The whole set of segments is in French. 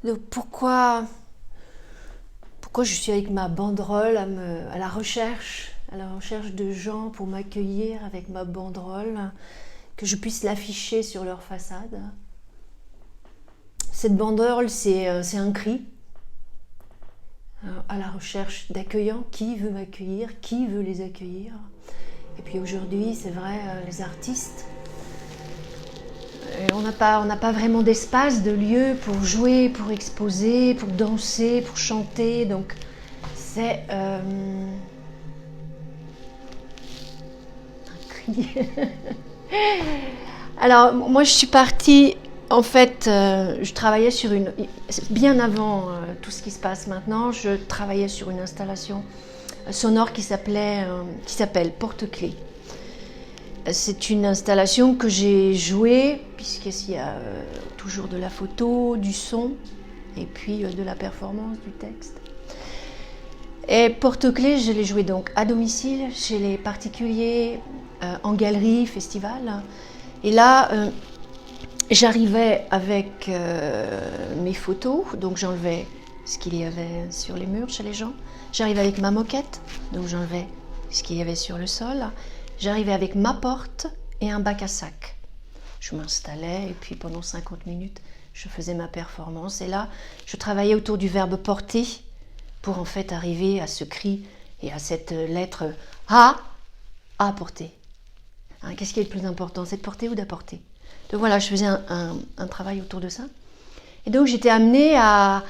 Donc pourquoi je suis avec ma banderole à la recherche de gens pour m'accueillir avec ma banderole, que je puisse l'afficher sur leur façade. Cette banderole, c'est un cri à la recherche d'accueillants. Qui veut m'accueillir? Qui veut les accueillir? Et puis aujourd'hui, c'est vrai, les artistes, on n'a pas vraiment d'espace, de lieu pour jouer, pour exposer, pour danser, pour chanter. Donc c'est un cri. Alors moi je suis partie, en fait, je travaillais sur bien avant tout ce qui se passe maintenant, je travaillais sur une installation sonore qui s'appelle Porte-Clés. C'est une installation que j'ai jouée, puisqu'il y a toujours de la photo, du son, et puis de la performance, du texte. Et Porte-Clés, je l'ai jouée donc à domicile, chez les particuliers, en galerie, festival. Et là, j'arrivais avec mes photos, donc j'enlevais ce qu'il y avait sur les murs chez les gens. J'arrivais avec ma moquette, donc j'enlevais ce qu'il y avait sur le sol. J'arrivais avec ma porte et un bac à sac. Je m'installais et puis pendant 50 minutes, je faisais ma performance. Et là, je travaillais autour du verbe porter pour en fait arriver à ce cri et à cette lettre A, à porter. Hein, qu'est-ce qui est le plus important? C'est de porter ou d'apporter? Donc voilà, je faisais un travail autour de ça. Et donc j'étais amenée à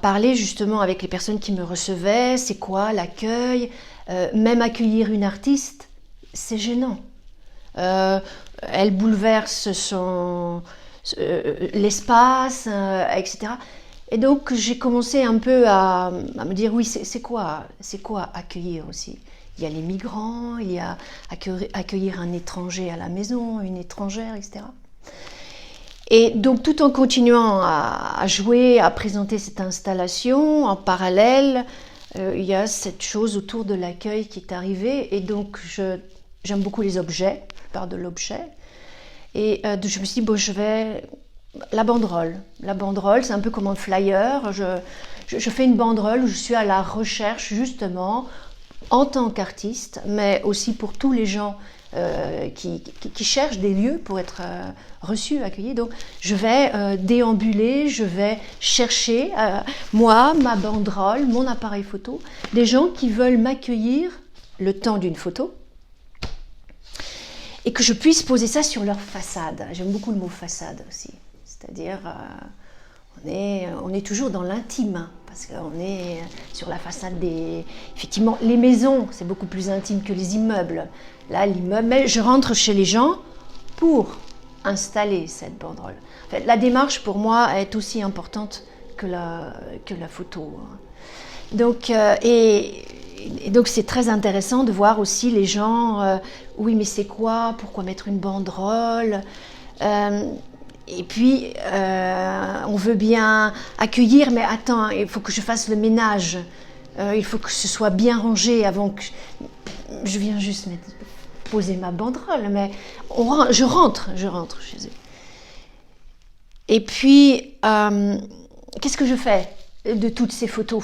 parler justement avec les personnes qui me recevaient. C'est quoi l'accueil? Même accueillir une artiste, c'est gênant. Elle bouleverse l'espace, etc. Et donc j'ai commencé un peu à me dire oui, c'est quoi accueillir aussi? Il y a les migrants, il y a accueillir un étranger à la maison, une étrangère, etc. Et donc tout en continuant à jouer, à présenter cette installation, en parallèle, il y a cette chose autour de l'accueil qui est arrivée. Et donc j'aime beaucoup les objets, je parle de l'objet. Et je me suis dit, bon, je vais... La banderole, c'est un peu comme un flyer. Je fais une banderole où je suis à la recherche justement, en tant qu'artiste, mais aussi pour tous les gens qui cherchent des lieux pour être reçus, accueillis. Donc je vais déambuler, je vais chercher, moi, ma banderole, mon appareil photo, des gens qui veulent m'accueillir le temps d'une photo et que je puisse poser ça sur leur façade. J'aime beaucoup le mot façade aussi, c'est-à-dire on est toujours dans l'intime, parce qu'on est sur la façade des... Effectivement, les maisons, c'est beaucoup plus intime que les immeubles. Là, l'immeuble, mais je rentre chez les gens pour installer cette banderole. En fait, la démarche, pour moi, est aussi importante que la photo. Donc, et donc, c'est très intéressant de voir aussi les gens, oui, mais c'est quoi? Pourquoi mettre une banderole? Et puis, on veut bien accueillir, mais attends, il faut que je fasse le ménage. Il faut que ce soit bien rangé avant que... Je viens juste poser ma banderole, mais je rentre chez eux. Et puis, qu'est-ce que je fais de toutes ces photos?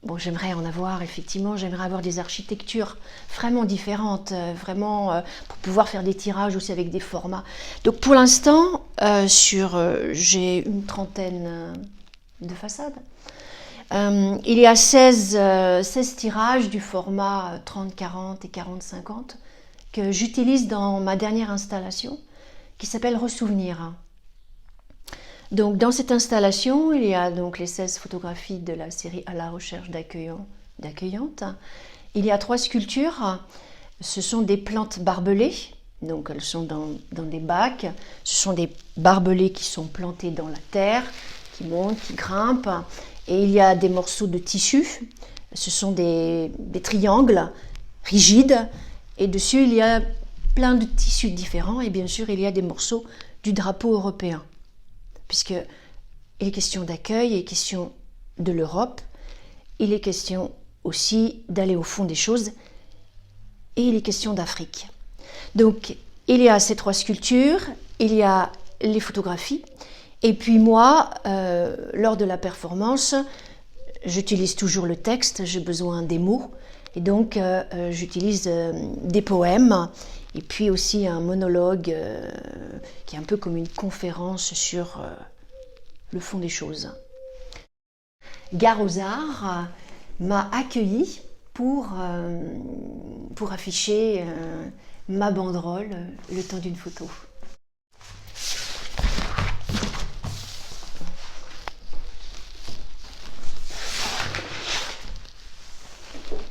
Bon, j'aimerais en avoir, effectivement, j'aimerais avoir des architectures vraiment différentes, vraiment pour pouvoir faire des tirages aussi avec des formats. Donc pour l'instant, j'ai une trentaine de façades. Il y a 16 tirages du format 30-40 et 40-50 que j'utilise dans ma dernière installation qui s'appelle Ressouvenir. Donc dans cette installation, il y a donc les 16 photographies de la série À la recherche d'accueillantes. Il y a 3 sculptures. Ce sont des plantes barbelées, donc elles sont dans des bacs. Ce sont des barbelés qui sont plantés dans la terre, qui montent, qui grimpent. Et il y a des morceaux de tissu. Ce sont des triangles rigides. Et dessus, il y a plein de tissus différents. Et bien sûr, il y a des morceaux du drapeau européen. Puisqu'il est question d'accueil, il est question de l'Europe, il est question aussi d'aller au fond des choses, et il est question d'Afrique. Donc, il y a ces 3 sculptures, il y a les photographies, Et puis moi, lors de la performance, j'utilise toujours le texte, j'ai besoin des mots. Et donc, j'utilise des poèmes et puis aussi un monologue qui est un peu comme une conférence sur le fond des choses. Gare aux Arts m'a accueilli pour afficher ma banderole le temps d'une photo.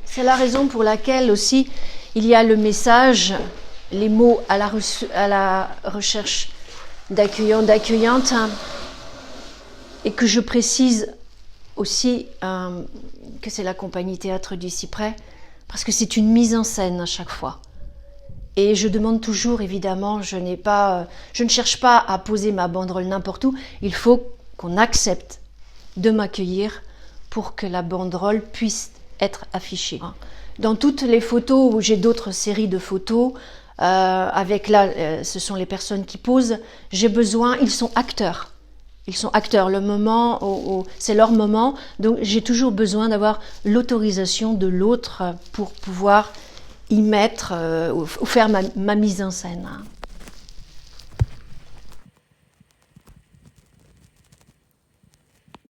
C'est la raison pour laquelle aussi il y a le message, les mots à la recherche d'accueillants, d'accueillantes, et que je précise aussi que c'est la compagnie Théâtre du Cyprès, parce que c'est une mise en scène à chaque fois. Et je demande toujours, évidemment, je ne cherche pas à poser ma banderole n'importe où, il faut qu'on accepte de m'accueillir pour que la banderole puisse être affichée. Dans toutes les photos, où j'ai d'autres séries de photos, avec là, ce sont les personnes qui posent, j'ai besoin, ils sont acteurs. Ils sont acteurs, le moment, c'est leur moment, donc j'ai toujours besoin d'avoir l'autorisation de l'autre pour pouvoir y mettre ou faire ma mise en scène.